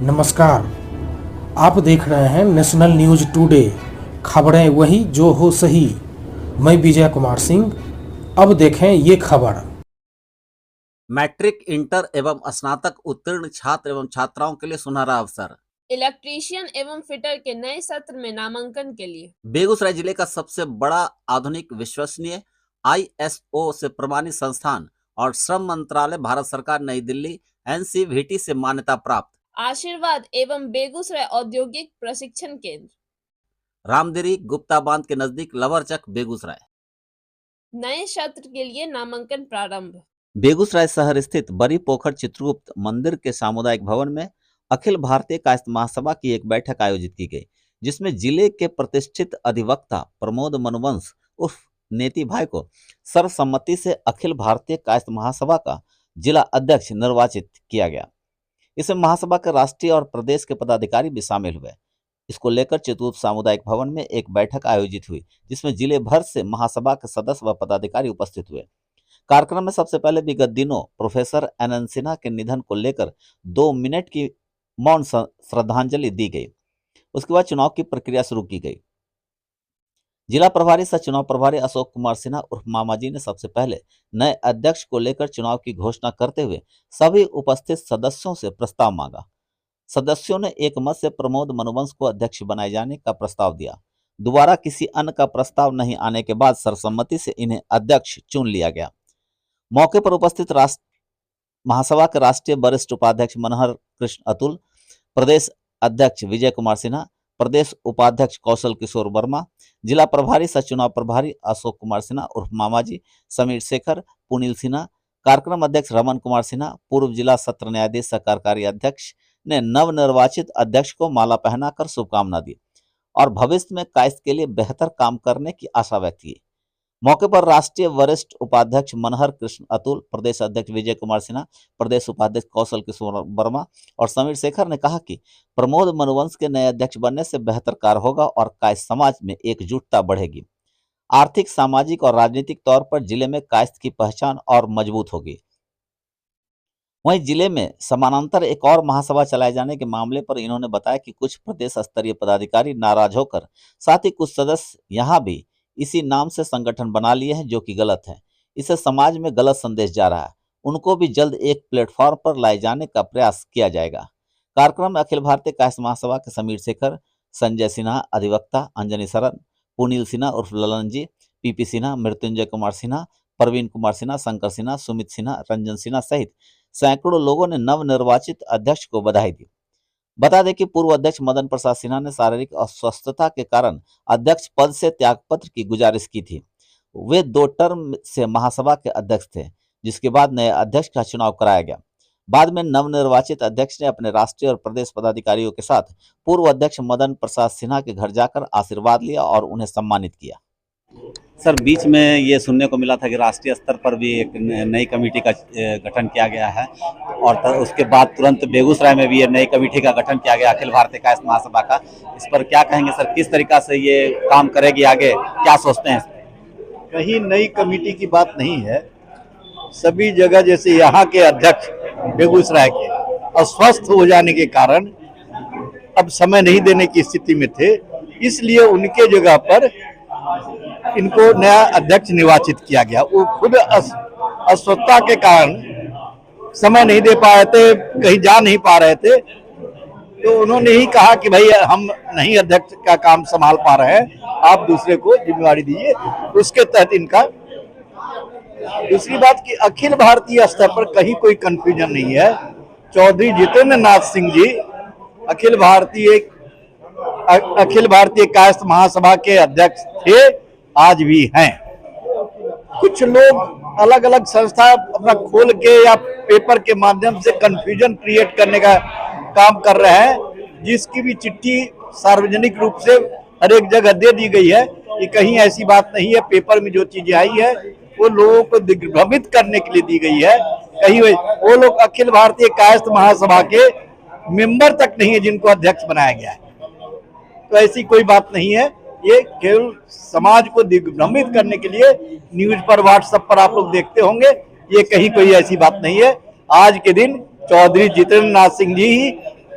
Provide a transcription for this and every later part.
नमस्कार, आप देख रहे हैं नेशनल न्यूज टुडे। खबरें वही जो हो सही। मैं विजय कुमार सिंह। अब देखें ये खबर। मैट्रिक, इंटर एवं स्नातक उत्तीर्ण छात्र एवं छात्राओं के लिए सुनहरा अवसर। इलेक्ट्रीशियन एवं फिटर के नए सत्र में नामांकन के लिए बेगूसराय जिले का सबसे बड़ा आधुनिक विश्वसनीय ISO से प्रमाणित संस्थान और श्रम मंत्रालय भारत सरकार नई दिल्ली NCVT से मान्यता प्राप्त आशीर्वाद एवं बेगूसराय औद्योगिक प्रशिक्षण केंद्र रामदिरी गुप्ता बांध के नजदीक लवरचक बेगूसराय। नए सत्र के लिए नामांकन प्रारंभ। बेगूसराय शहर स्थित बड़ी पोखर चित्रगुप्त मंदिर के सामुदायिक भवन में अखिल भारतीय कायस्थ महासभा की एक बैठक आयोजित की गई, जिसमें जिले के प्रतिष्ठित अधिवक्ता प्रमोद मनुवंश उर्फ नेति भाई को सर्वसम्मति से अखिल भारतीय कायस्थ महासभा का जिला अध्यक्ष निर्वाचित किया गया। इसमें महासभा के राष्ट्रीय और प्रदेश के पदाधिकारी भी शामिल हुए। इसको लेकर चित्रगुप्त सामुदायिक भवन में एक बैठक आयोजित हुई, जिसमें जिले भर से महासभा के सदस्य व पदाधिकारी उपस्थित हुए। कार्यक्रम में सबसे पहले विगत दिनों प्रोफेसर NN सिन्हा के निधन को लेकर 2 मिनट की मौन श्रद्धांजलि दी गई। उसके बाद चुनाव की प्रक्रिया शुरू की गई। जिला प्रभारी सह चुनाव प्रभारी अशोक कुमार सिन्हा उर्फ मामा जी ने सबसे पहले नए अध्यक्ष को लेकर चुनाव की घोषणा करते हुए सभी उपस्थित सदस्यों से प्रस्ताव मांगा। सदस्यों ने एक मत से प्रमोद मनुवंश को अध्यक्ष बनाए जाने का प्रस्ताव दिया। दोबारा किसी अन्य का प्रस्ताव नहीं आने के बाद सर्वसम्मति से इन्हें अध्यक्ष चुन लिया गया। मौके पर उपस्थित महासभा के राष्ट्रीय वरिष्ठ उपाध्यक्ष मनोहर कृष्ण अतुल, प्रदेश अध्यक्ष विजय कुमार सिन्हा, प्रदेश उपाध्यक्ष कौशल किशोर वर्मा, जिला प्रभारी सह चुनाव प्रभारी अशोक कुमार सिन्हा उर्फ मामाजी, समीर शेखर, पुनील सिन्हा, कार्यक्रम अध्यक्ष रमन कुमार सिन्हा, पूर्व जिला सत्र न्यायाधीश सह कार्यकारी अध्यक्ष ने नवनिर्वाचित अध्यक्ष को माला पहनाकर शुभकामना दी और भविष्य में कायस्थ के लिए बेहतर काम करने की आशा व्यक्त की। मौके पर राष्ट्रीय वरिष्ठ उपाध्यक्ष मनोहर कृष्ण अतुल, प्रदेश अध्यक्ष विजय कुमार सिन्हा, प्रदेश उपाध्यक्ष कौशल किशोर वर्मा और समीर शेखर ने कहा कि प्रमोद मनुवंश के नए अध्यक्ष बनने से बेहतर कार्य होगा और कायस्थ समाज में एकजुटता बढ़ेगी। आर्थिक, सामाजिक और राजनीतिक तौर पर जिले में कायस्थ की पहचान और मजबूत होगी। वहीं जिले में समानांतर एक और महासभा चलाए जाने के मामले पर इन्होंने बताया कि कुछ प्रदेश स्तरीय पदाधिकारी नाराज होकर, साथ ही कुछ सदस्य यहाँ भी इसी नाम से संगठन बना लिए हैं, जो कि गलत है। इससे समाज में गलत संदेश जा रहा है। उनको भी जल्द एक प्लेटफॉर्म पर लाए जाने का प्रयास किया जाएगा। कार्यक्रम में अखिल भारतीय कायस्थ महासभा के समीर शेखर, संजय सिन्हा अधिवक्ता, अंजनी सरन, पुनील सिन्हा उर्फ ललन जी, PP सिन्हा, मृत्युंजय कुमार सिन्हा, प्रवीण कुमार सिन्हा, शंकर सिन्हा, सुमित सिन्हा, रंजन सिन्हा सहित सैकड़ों लोगों ने नवनिर्वाचित अध्यक्ष को बधाई दी। बता दें कि पूर्व अध्यक्ष मदन प्रसाद सिन्हा ने शारीरिक अस्वस्थता के कारण अध्यक्ष पद से त्यागपत्र की गुजारिश की थी। वे 2 टर्म से महासभा के अध्यक्ष थे, जिसके बाद नए अध्यक्ष का चुनाव कराया गया। बाद में नवनिर्वाचित अध्यक्ष ने अपने राष्ट्रीय और प्रदेश पदाधिकारियों के साथ पूर्व अध्यक्ष मदन प्रसाद सिन्हा के घर जाकर आशीर्वाद लिया और उन्हें सम्मानित किया। सर, बीच में ये सुनने को मिला था कि राष्ट्रीय स्तर पर भी एक नई कमेटी का गठन किया गया है और उसके बाद तुरंत बेगूसराय में भी ये नई कमेटी का गठन किया गया अखिल भारतीय कायस्थ महासभा का। इस पर क्या कहेंगे सर, किस तरीका से ये काम करेगी, आगे क्या सोचते हैं? कहीं नई कमेटी की बात नहीं है। सभी जगह जैसे यहाँ के अध्यक्ष बेगूसराय के अस्वस्थ हो जाने के कारण अब समय नहीं देने की स्थिति में थे, इसलिए उनके जगह पर इनको नया अध्यक्ष निर्वाचित किया गया। वो खुद अस्वस्थता के कारण समय नहीं दे पा रहे थे, कहीं जा नहीं पा रहे थे, तो उन्होंने ही कहा कि भाई हम नहीं अध्यक्ष का काम संभाल पा रहे हैं, आप दूसरे को जिम्मेवारी दीजिए। उसके तहत इनका। दूसरी बात कि अखिल भारतीय स्तर पर कहीं कोई कंफ्यूजन नहीं है। चौधरी जितेंद्र नाथ सिंह जी अखिल भारतीय कायस्थ महासभा के अध्यक्ष थे, आज भी हैं। कुछ लोग अलग अलग संस्था अपना खोल के या पेपर के माध्यम से कंफ्यूजन क्रिएट करने का काम कर रहे हैं, जिसकी भी चिट्ठी सार्वजनिक रूप से हर एक जगह दे दी गई है कि कहीं ऐसी बात नहीं है। पेपर में जो चीजें आई है वो लोगों को दिग्भ्रमित करने के लिए दी गई है। कहीं वो लोग अखिल भारतीय कायस्थ महासभा के मेंबर तक नहीं है जिनको अध्यक्ष बनाया गया है। तो ऐसी कोई बात नहीं है। ये केवल समाज को दिग्भ्रमित करने के लिए न्यूज पर, व्हाट्सएप पर आप लोग देखते होंगे, ये कहीं कोई ऐसी बात नहीं है। आज के दिन चौधरी जितेंद्र नाथ सिंह जी ही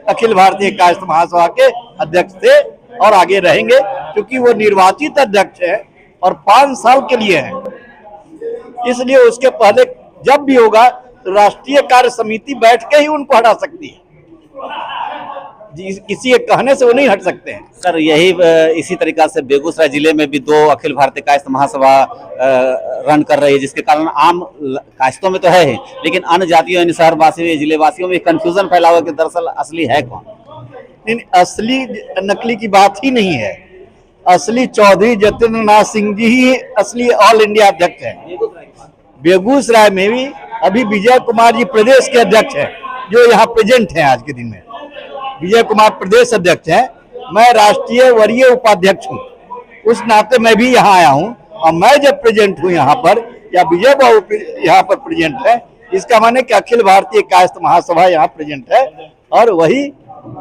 अखिल भारतीय कायस्थ महासभा के अध्यक्ष थे और आगे रहेंगे, क्योंकि वो निर्वाचित अध्यक्ष है और 5 साल के लिए है। इसलिए उसके पहले जब भी होगा तो राष्ट्रीय कार्य समिति बैठ के ही उनको हटा सकती है, किसी के कहने से वो नहीं हट सकते हैं। सर यही इसी तरीका से बेगूसराय जिले में भी 2 अखिल भारतीय कायस्थ महासभा रन कर रही है, जिसके कारण आम कायस्थों में तो है ही, लेकिन अन्य जातियों यानी शहरवासियों जिले वासियों में कंफ्यूजन फैला हुआ कि दरअसल असली है कौन। नहीं, असली नकली की बात ही नहीं है। असली चौधरी जतेंद्र नाथ सिंह जी ही असली ऑल इंडिया अध्यक्ष है। बेगूसराय में भी अभी विजय कुमार जी प्रदेश के अध्यक्ष हैं, जो यहाँ प्रेजेंट हैं आज के दिन में। विजय कुमार प्रदेश अध्यक्ष हैं, मैं राष्ट्रीय वरीय उपाध्यक्ष हूँ, उस नाते मैं भी यहाँ आया हूँ। और मैं जब प्रेजेंट हूँ यहाँ पर, या विजय बाबू यहाँ पर प्रेजेंट है, इसका माने कि अखिल भारतीय कायस्थ महासभा यहाँ प्रेजेंट है और वही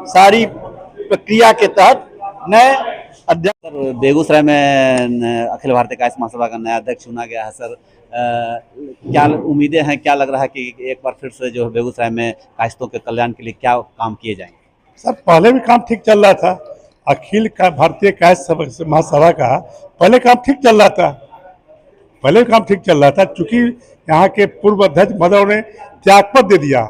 सारी प्रक्रिया के तहत नए अध्यक्ष। बेगूसराय में अखिल भारतीय कायस्थ महासभा का नया अध्यक्ष चुना गया है सर, क्या उम्मीदें हैं, क्या लग रहा है कि एक बार फिर से जो बेगूसराय में कायस्थों के कल्याण के लिए क्या काम किए जाएंगे? सर पहले भी काम ठीक चल रहा था, अखिल का भारतीय कायस्थ महासभा का पहले काम ठीक चल रहा था, चूंकि यहाँ के पूर्व अध्यक्ष मदन ने त्यागपत्र दे दिया।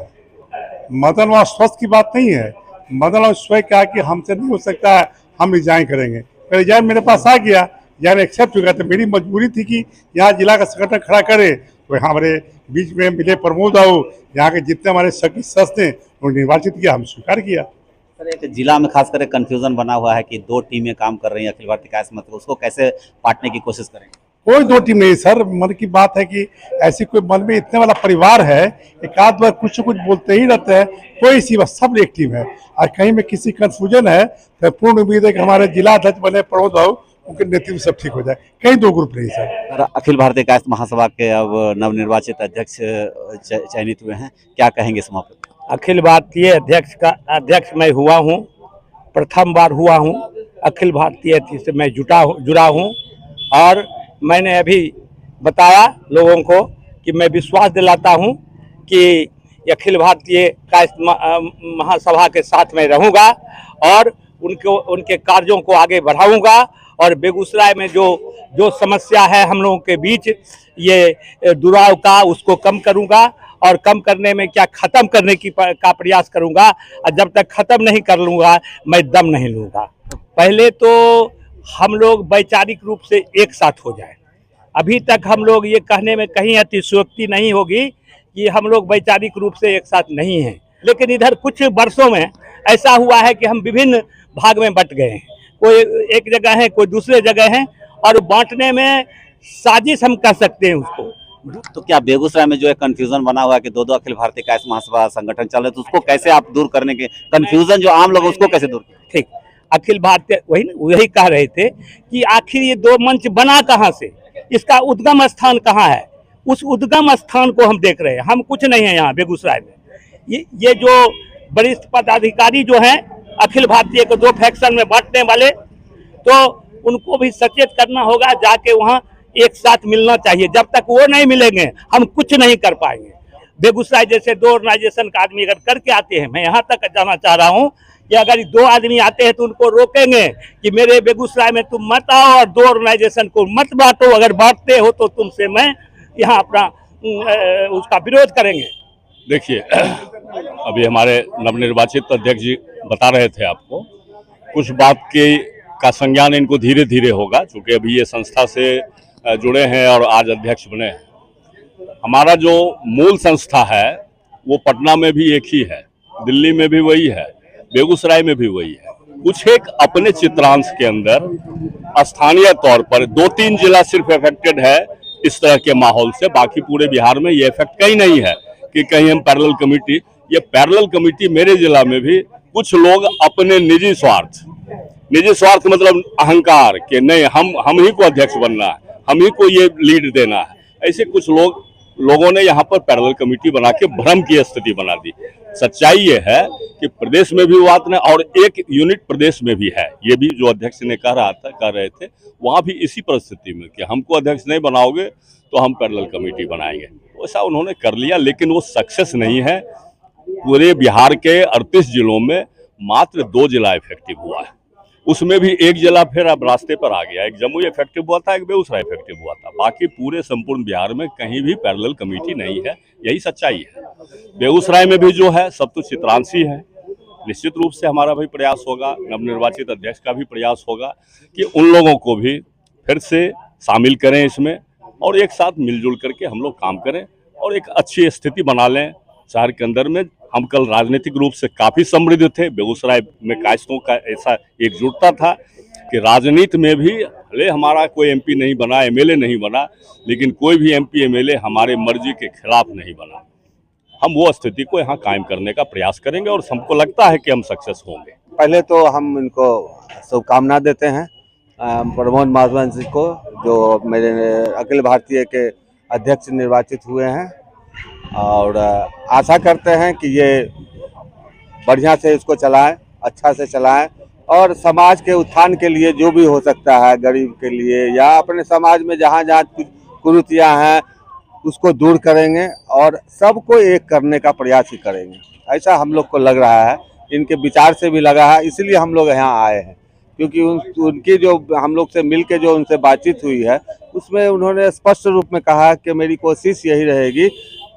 मदन वहाँ स्वस्थ की बात नहीं है, मदन स्वयं कहा कि हमसे नहीं हो सकता है, हम रिजाइन करेंगे। तो रिजाइन मेरे पास आ गया, यानी एक्सेप्ट हो गया। तो मेरी मजबूरी थी कि यहाँ जिला का संगठन खड़ा करे, तो हमारे बीच में मिले प्रमोद आओ, यहाँ के जितने हमारे सदस्य थे उन्हें निर्वाचित किया, हम स्वीकार किया। सर एक जिला में खास करके कंफ्यूजन बना हुआ है कि 2 टीमें काम कर रही हैं अखिल भारतीय कायस्थ महासभा, उसको कैसे बांटने की कोशिश करेंगे? कोई 2 टीम नहीं सर, मन की बात है कि ऐसी कोई मन में इतने वाला परिवार है, एक आध बार कुछ कुछ बोलते ही रहते हैं, कोई सी बस सब एक टीम है। और कहीं में किसी कंफ्यूजन है तो पूर्ण उम्मीद है कि हमारे जिला अध्यक्ष बने प्रमोद बाबू, उनके नेतृत्व सब ठीक हो जाए। कहीं 2 ग्रुप नहीं सर। अखिल भारतीय कायस्थ महासभा के अब नवनिर्वाचित अध्यक्ष चयनित हुए हैं, क्या कहेंगे इस मौके पर? अखिल भारतीय अध्यक्ष मैं हुआ हूँ, प्रथम बार हुआ हूँ। अखिल भारतीय से मैं जुड़ा हूँ और मैंने अभी बताया लोगों को कि मैं विश्वास दिलाता हूँ कि अखिल भारतीय कायस्थ महासभा के साथ में रहूँगा और उनके कार्यों को आगे बढ़ाऊँगा। और बेगूसराय में जो समस्या है हम लोगों के बीच, ये दुराव का, उसको कम करूँगा और कम करने में क्या खत्म करने का प्रयास करूँगा। और जब तक खत्म नहीं कर लूँगा मैं दम नहीं लूँगा। पहले तो हम लोग वैचारिक रूप से एक साथ हो जाए। अभी तक हम लोग ये कहने में कहीं अतिशयोक्ति नहीं होगी कि हम लोग वैचारिक रूप से एक साथ नहीं हैं, लेकिन इधर कुछ वर्षों में ऐसा हुआ है कि हम विभिन्न भाग में बंट गए हैं। कोई एक जगह है, कोई दूसरे जगह है, और बांटने में साजिश हम कह सकते हैं उसको। तो क्या बेगूसराय में जो है कंफ्यूजन बना हुआ है कि 2 अखिल भारतीय कायस्थ महासभा संगठन चल रहे, तो उसको कैसे आप दूर करने के, कंफ्यूजन जो आम लोग उसको कैसे दूर करें? ठीक, अखिल भारतीय वही कह रहे थे कि आखिर ये 2 मंच बना कहाँ से, इसका उद्गम स्थान कहाँ है, उस उद्गम स्थान को हम देख रहे हैं। हम कुछ नहीं है यहाँ बेगूसराय में। ये जो वरिष्ठ पदाधिकारी जो हैं अखिल भारतीय को 2 फैक्शन में बांटने वाले, तो उनको भी सचेत करना होगा, जाके वहाँ एक साथ मिलना चाहिए। जब तक वो नहीं मिलेंगे हम कुछ नहीं कर पाएंगे। बेगूसराय जैसे 2 ऑर्गेनाइजेशन का आदमी अगर करके आते हैं, मैं यहाँ तक जाना चाह रहा हूँ कि अगर 2 आदमी आते हैं तो उनको रोकेंगे कि मेरे बेगूसराय में तुम मत आओ और 2 ऑर्गेनाइजेशन को मत बांटो। अगर बांटते हो तो तुमसे मैं यहाँ अपना उसका विरोध करेंगे। देखिए, अभी हमारे नवनिर्वाचित अध्यक्ष जी बता रहे थे आपको, कुछ बात का संज्ञान इनको धीरे धीरे होगा, क्योंकि अभी ये संस्था से जुड़े हैं और आज अध्यक्ष बने हैं। हमारा जो मूल संस्था है वो पटना में भी एक ही है, दिल्ली में भी वही है, बेगूसराय में भी वही है। कुछ एक अपने चित्रांश के अंदर स्थानीय तौर पर 2-3 जिला सिर्फ इफेक्टेड है इस तरह के माहौल से, बाकी पूरे बिहार में ये इफेक्ट कहीं नहीं है कि कहीं हम पैरेलल कमेटी, ये पैरेलल कमेटी मेरे जिला में भी कुछ लोग अपने निजी स्वार्थ मतलब अहंकार के, नहीं हम ही को अध्यक्ष बनना है, हम ही को ये लीड देना है, ऐसे कुछ लोगों ने यहाँ पर पैरेलल कमेटी बना के भ्रम की स्थिति बना दी। सच्चाई ये है कि प्रदेश में भी बात नहीं, और एक यूनिट प्रदेश में भी है। ये भी जो अध्यक्ष ने कह रहे थे वहाँ भी इसी परिस्थिति में कि हमको अध्यक्ष नहीं बनाओगे तो हम पैरेलल कमेटी बनाएंगे, वैसा उन्होंने कर लिया। लेकिन वो सक्सेस नहीं है। पूरे बिहार के 38 जिलों में मात्र 2 जिला इफेक्टिव हुआ है। उसमें भी एक जिला फिर अब रास्ते पर आ गया, एक जमुई इफेक्टिव हुआ था, एक बेगूसराय इफेक्टिव हुआ था। बाकी पूरे संपूर्ण बिहार में कहीं भी पैरेलल कमेटी नहीं है, यही सच्चाई है। बेगूसराय में भी जो है सब तो चित्रांशी है। निश्चित रूप से हमारा भी प्रयास होगा, नवनिर्वाचित अध्यक्ष का भी प्रयास होगा कि उन लोगों को भी फिर से शामिल करें इसमें और एक साथ मिलजुल करके हम लोग काम करें और एक अच्छी स्थिति बना लें शहर के अंदर में। हम कल राजनीतिक रूप से काफ़ी समृद्ध थे। बेगूसराय में कायस्थों का ऐसा एकजुटता था कि राजनीति में भी भले हमारा कोई एमपी नहीं बना, एमएलए नहीं बना, लेकिन कोई भी एमपी एमएलए हमारे मर्जी के खिलाफ नहीं बना। हम वो स्थिति को यहाँ कायम करने का प्रयास करेंगे और हमको लगता है कि हम सक्सेस होंगे। पहले तो हम इनको शुभकामना देते हैं प्रमोद महाजन जी को, जो मेरे अखिल भारतीय के अध्यक्ष निर्वाचित हुए हैं, और आशा करते हैं कि ये बढ़िया से इसको चलाएं, अच्छा से चलाएं और समाज के उत्थान के लिए जो भी हो सकता है, गरीब के लिए या अपने समाज में जहाँ जहाँ कुछ कुरीतियाँ हैं उसको दूर करेंगे और सबको एक करने का प्रयास ही करेंगे। ऐसा हम लोग को लग रहा है, इनके विचार से भी लगा है, इसलिए हम लोग यहाँ आए हैं। क्योंकि उनकी जो हम लोग से मिल के जो उनसे बातचीत हुई है उसमें उन्होंने स्पष्ट रूप में कहा कि मेरी कोशिश यही रहेगी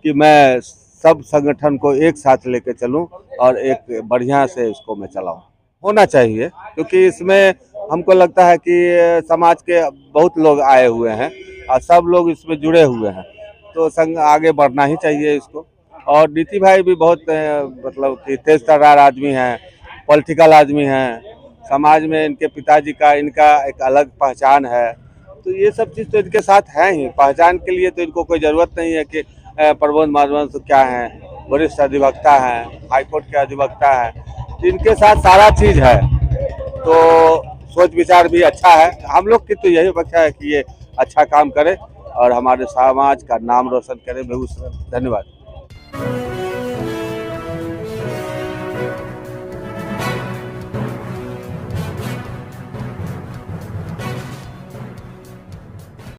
कि मैं सब संगठन को एक साथ लेके चलूं और एक बढ़िया से इसको मैं चलाऊं। होना चाहिए क्योंकि इसमें हमको लगता है कि समाज के बहुत लोग आए हुए हैं और सब लोग इसमें जुड़े हुए हैं, तो संग आगे बढ़ना ही चाहिए इसको। और नीति भाई भी बहुत मतलब कि तेज तर्रार आदमी हैं, पॉलिटिकल आदमी हैं, समाज में इनके पिताजी का इनका एक अलग पहचान है, तो ये सब चीज़ तो इनके साथ है ही। पहचान के लिए तो इनको कोई ज़रूरत नहीं है कि प्रमोद महाजन क्या हैं, वरिष्ठ अधिवक्ता हैं, हाईकोर्ट के अधिवक्ता हैं, तो इनके साथ सारा चीज़ है, तो सोच विचार भी अच्छा है। हम लोग की तो यही अपेक्षा है कि ये अच्छा काम करे और हमारे समाज का नाम रोशन करे। बेगूसराय। धन्यवाद।